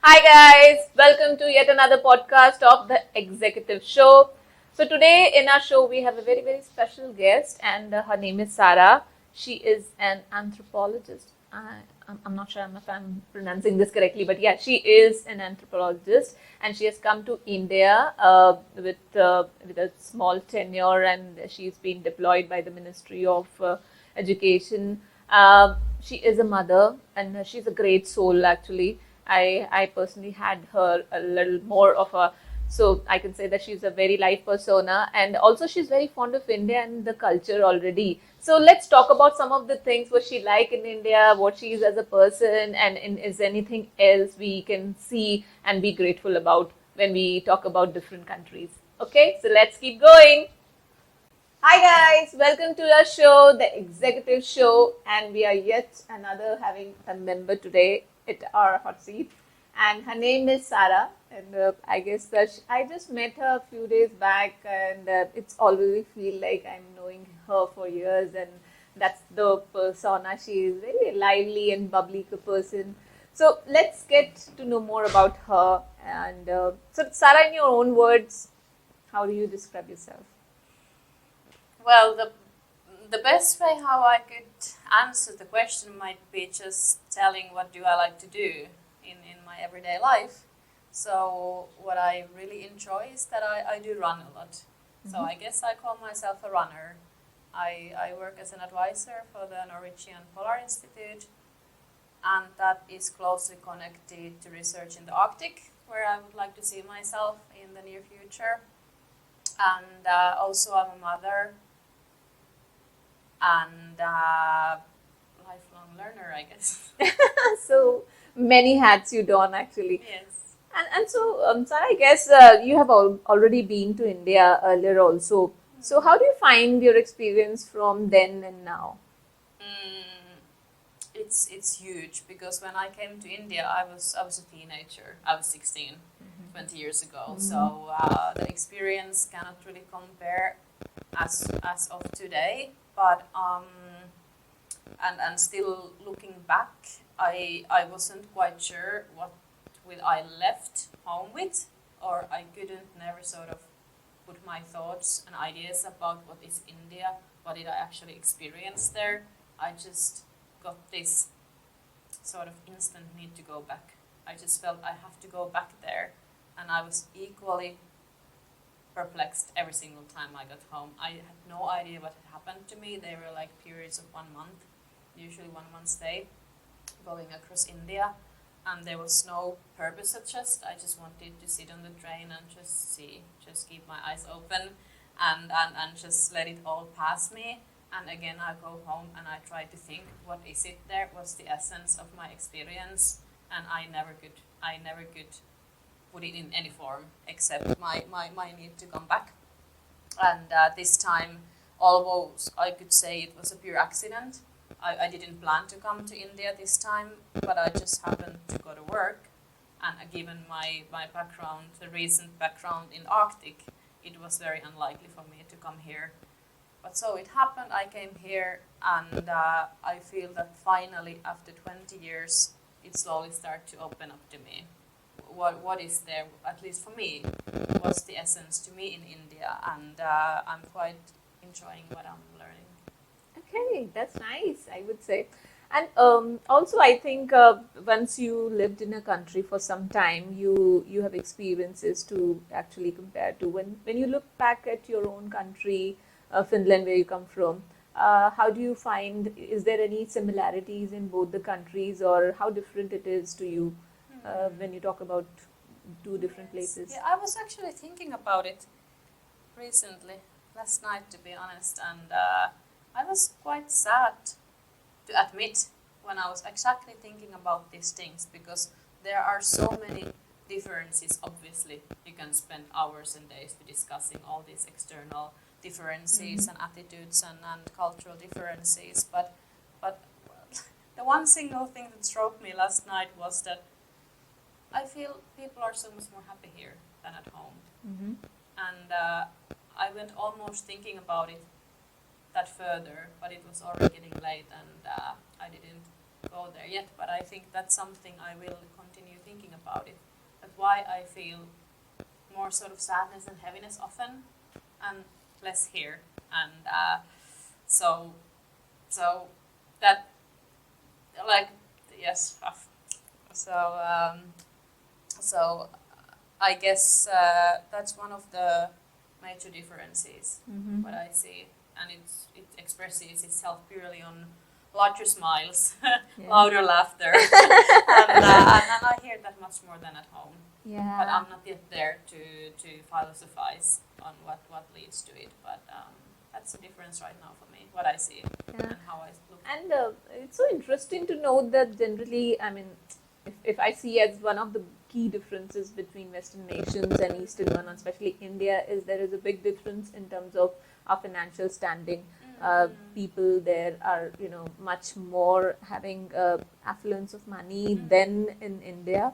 Hi guys, welcome to yet another podcast of the Executive Show. So today in our show we have a very special guest and her name is Saara. She is an anthropologist. I'm not sure if I'm pronouncing this correctly, but yeah, she is an anthropologist and she has come to India with a small tenure and she's been deployed by the Ministry of Education. She is a mother and she's a great soul actually. I personally had her a little more of a, so I can say that she's a very live persona and also she's very fond of India and the culture already. So let's talk about some of the things what she like in India, what she is as a person, and is anything else we can see and be grateful about when we talk about different countries. Okay, so let's keep going. Hi guys, welcome to our show, the Executive Show, and we are yet another having a member today at our hot seat, and her name is Saara, and I guess that I just met her a few days back, and it's always feel like I'm knowing her for years, and that's the persona. She is very lively and bubbly person. So let's get to know more about her, and so Saara, in your own words, how do you describe yourself? Well, the best way how I could answer the question might be just telling what do I like to do in my everyday life. So what I really enjoy is that I do run a lot. So I guess I call myself a runner. I work as an advisor for the Norwegian Polar Institute, and that is closely connected to research in the Arctic, where I would like to see myself in the near future. And also I'm a mother and lifelong learner, I guess. So many hats you don actually. Yes. And so, Sara, I guess you have already been to India earlier also. So how do you find your experience from then and now? Mm, it's huge because when I came to India, I was a teenager. I was 16, 20 years ago. So the experience cannot really compare as of today. But and still looking back, I wasn't quite sure what will I left home with, or I couldn't never sort of put my thoughts and ideas about what is India, what did I actually experience there. I just got this sort of instant need to go back. I just felt I have to go back there, and I was equally perplexed every single time I got home. I had no idea what had happened to me. They were like periods of 1 month, usually 1 month stay, going across India, and there was no purpose at just. I just wanted to sit on the train and just see, just keep my eyes open, and just let it all pass me. And again, I go home and I try to think, what is it there? What's the essence of my experience? And I never could put it in any form except my need to come back. And this time, although I could say it was a pure accident, I didn't plan to come to India this time, but I just happened to go to work. And given my background, the recent background in Arctic, it was very unlikely for me to come here. But so it happened, I came here, and I feel that finally, after 20 years, it slowly started to open up to me. What is there, at least for me, what's the essence to me in India, and I'm quite enjoying what I'm learning. Okay, that's nice, I would say. And also, I think once you lived in a country for some time, you have experiences to actually compare to. When you look back at your own country, Finland, where you come from, how do you find? Is there any similarities in both the countries, or how different it is to you when you talk about two different Yes. places? Yeah, I was actually thinking about it recently, last night to be honest, and I was quite sad to admit when I was exactly thinking about these things, because there are so many differences. Obviously, you can spend hours and days to discussing all these external differences and attitudes and cultural differences, but the one single thing that struck me last night was that I feel people are so much more happy here than at home. Mm-hmm. And I went almost thinking about it that further, but it was already getting late and I didn't go there yet. But I think that's something I will continue continue thinking about it. But why I feel more sort of sadness and heaviness often, and less here, and so that like yes, so so I guess that's one of the major differences what I see, and it expresses itself purely on larger smiles, louder laughter, and I hear that much more than at home. Yeah. But I'm not yet there to philosophize on what leads to it. But that's the difference right now for me, what I see and how I look. And it's so interesting to note that generally, I mean, if I see as one of the key differences between Western nations and Eastern one, especially India, is there is a big difference in terms of our financial standing. People there are, much more having affluence of money than in India.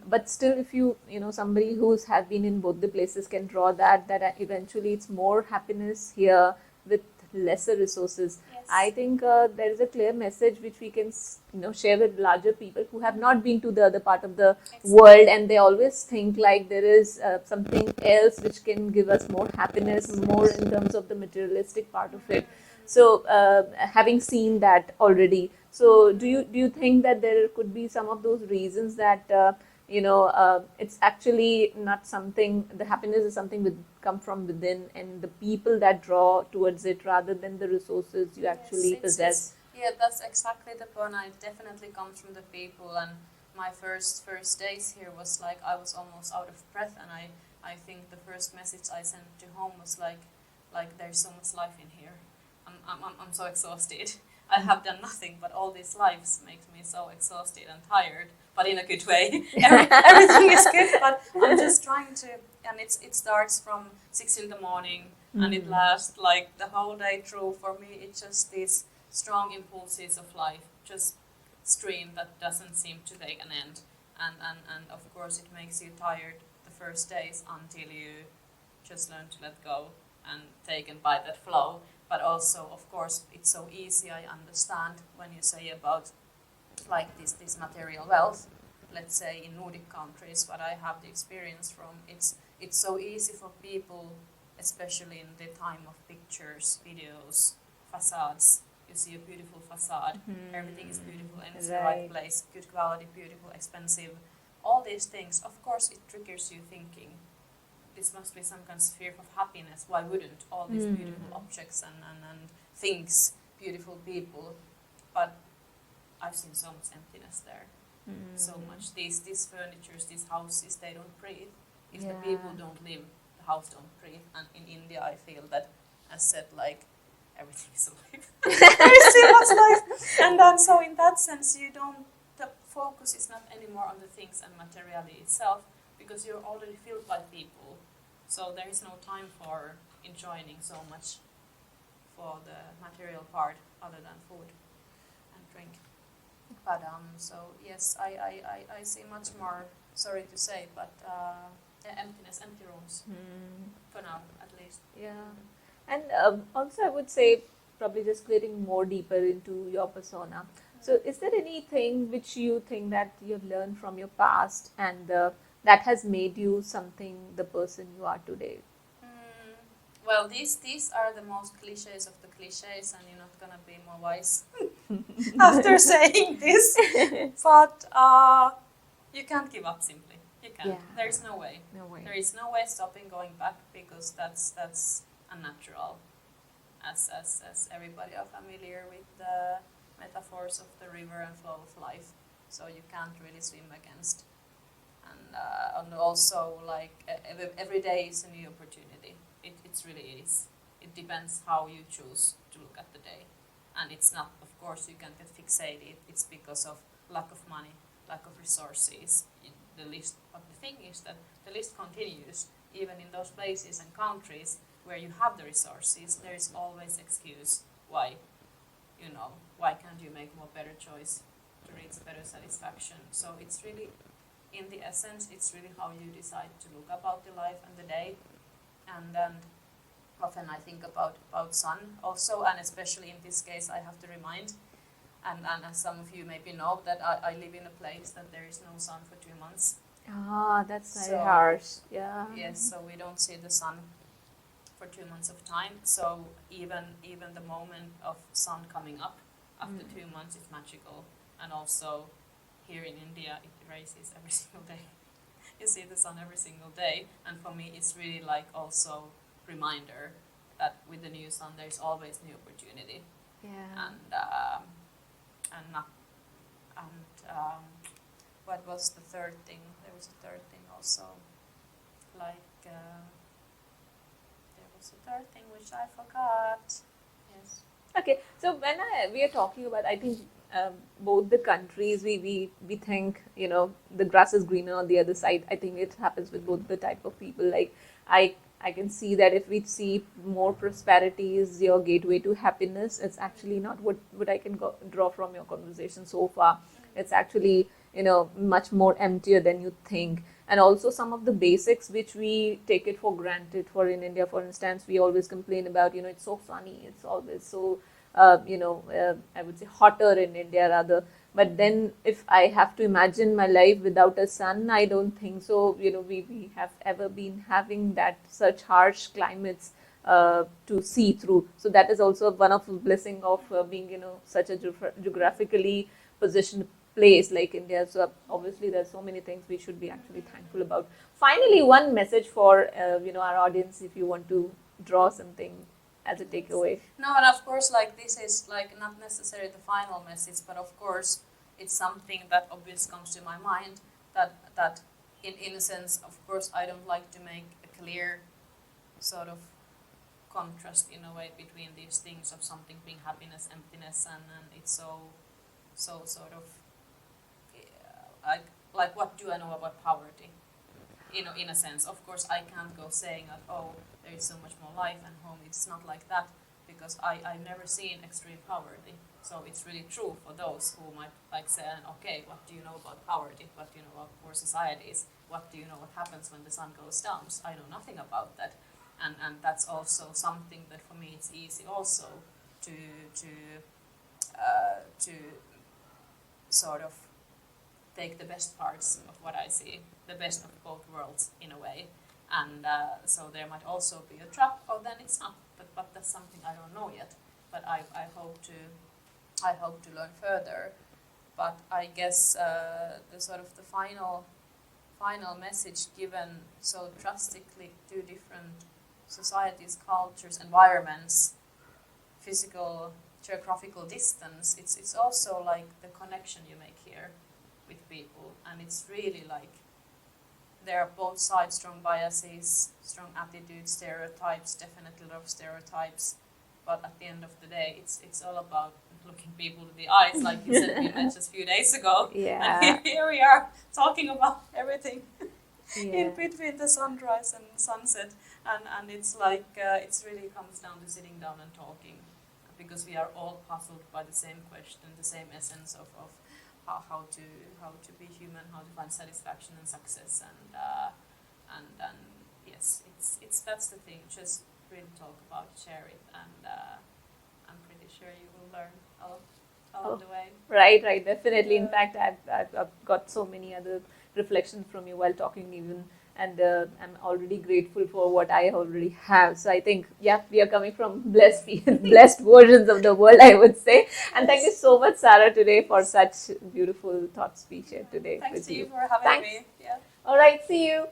But still, if somebody who's have been in both the places can draw that eventually it's more happiness here with lesser resources. Yes. I think there is a clear message which we can share with larger people who have not been to the other part of the world, and they always think like there is something else which can give us more happiness, more in terms of the materialistic part of it. So having seen that already, so do you think that there could be some of those reasons that it's actually not something, the happiness is something come from within, and the people that draw towards it rather than the resources you actually possess? Yeah, that's exactly the point. It definitely comes from the people, and my first days here was like I was almost out of breath, and I think the first message I sent to home was like there's so much life in here. I'm so exhausted. I have done nothing, but all these lives makes me so exhausted and tired, but in a good way. Everything is good, but I'm just trying to, and it starts from 6 in the morning, and it lasts like the whole day through. For me, it's just these strong impulses of life, just stream that doesn't seem to take an end, and of course it makes you tired the first days until you just learn to let go and taken by that flow. But also, of course, it's so easy, I understand, when you say about like this material wealth, let's say in Nordic countries, what I have the experience from, it's so easy for people, especially in the time of pictures, videos, facades. You see a beautiful facade, everything is beautiful and it's the right place, good quality, beautiful, expensive, all these things. Of course, it triggers you thinking, this must be some kind of sphere of happiness. Why wouldn't all these beautiful objects and things, beautiful people? But I've seen so much emptiness there. So much. These furnitures, these houses, they don't breathe. If the people don't live, the house don't breathe. And in India, I feel that, as said, like everything is alive. There is so much life. And then, so in that sense, the focus is not anymore on the things and materiality itself, because you're already filled by people, so there is no time for enjoying so much for the material part other than food and drink. But so yes, I see much more, sorry to say, but emptiness, empty rooms for now at least. Yeah, and also I would say probably just getting more deeper into your persona. So is there anything which you think that you've learned from your past and that has made you something, the person you are today? Well, these are the most cliches of the cliches, and you're not gonna be more wise after saying this. But you can't give up simply. You can't. Yeah. There is no way. No way. There is no way stopping going back, because that's unnatural. As everybody are familiar with the metaphors of the river and flow of life, so you can't really swim against. And also, like every day is a new opportunity. It really is. It depends how you choose to look at the day, and it's not. Of course, you can get fixated. It's because of lack of money, lack of resources. The list, but the thing is that the list continues even in those places and countries where you have the resources. There is always excuse why. Why can't you make more better choice to reach better satisfaction? So it's really, in the essence, it's really how you decide to look about the life and the day. And then often I think about sun also, and especially in this case I have to remind And as some of you maybe know, that I live in a place that there is no sun for 2 months. Ah, that's very So harsh. Yeah. yes, so we don't see the sun for 2 months of time. So even the moment of sun coming up after 2 months is magical. And also here in India, it rises every single day. You see the sun every single day, and for me, it's really like also reminder that with the new sun, there's always new opportunity. Yeah. And not and what was the third thing? There was a third thing also, like there was a third thing which I forgot. Yes. Okay, so when we are talking about, I think both the countries, we think, the grass is greener on the other side. I think it happens with both the type of people. Like I can see that if we see more prosperity is your gateway to happiness, it's actually not what I can draw from your conversation so far. It's actually, much more emptier than you think. And also some of the basics which we take it for granted. For in India, for instance, we always complain about, it's so sunny, it's always so I would say hotter in India rather. But then if I have to imagine my life without a sun, I don't think so. We have ever been having that such harsh climates to see through. So that is also one of the blessing of being, such a geographically positioned place like India. So obviously there's so many things we should be actually thankful about. Finally, one message for our audience, if you want to draw something as a takeaway. No, and of course, like this is like not necessarily the final message, but of course, it's something that obviously comes to my mind. That in a sense, of course, I don't like to make a clear sort of contrast in a way between these things of something being happiness, emptiness, and it's so sort of like what do I know about poverty? In a sense, of course, I can't go saying that, oh, there is so much more life and home. It's not like that, because I've never seen extreme poverty. So it's really true for those who might like say, okay, what do you know about poverty? What do you know about poor societies? What do you know what happens when the sun goes down? So I know nothing about that. And that's also something that for me it's easy also to sort of take the best parts of what I see, the best of both worlds in a way. And so there might also be a trap, or then it's not. But that's something I don't know yet. But I hope to learn further. But I guess the sort of the final message, given so drastically two different societies, cultures, environments, physical, geographical distance, it's also like the connection you make here with people, and it's really like there are both sides, strong biases, strong attitudes, stereotypes, definitely a lot of stereotypes, but at the end of the day, it's all about looking people in the eyes, like you said, we met just a few days ago, and here we are talking about everything in between the sunrise and sunset, and it's like it really comes down to sitting down and talking, because we are all puzzled by the same question, the same essence of how to be human, how to find satisfaction and success, and yes, it's that's the thing. Just really talk about it, share it, and I'm pretty sure you will learn along the way. Right, definitely. In fact, I've got so many other reflections from you while talking even. And I'm already grateful for what I already have. So I think, we are coming from blessed versions of the world, I would say. And thank you so much, Saara, today for such beautiful thoughts we shared today Thanks with to you. you for having me. Yeah. All right, see you.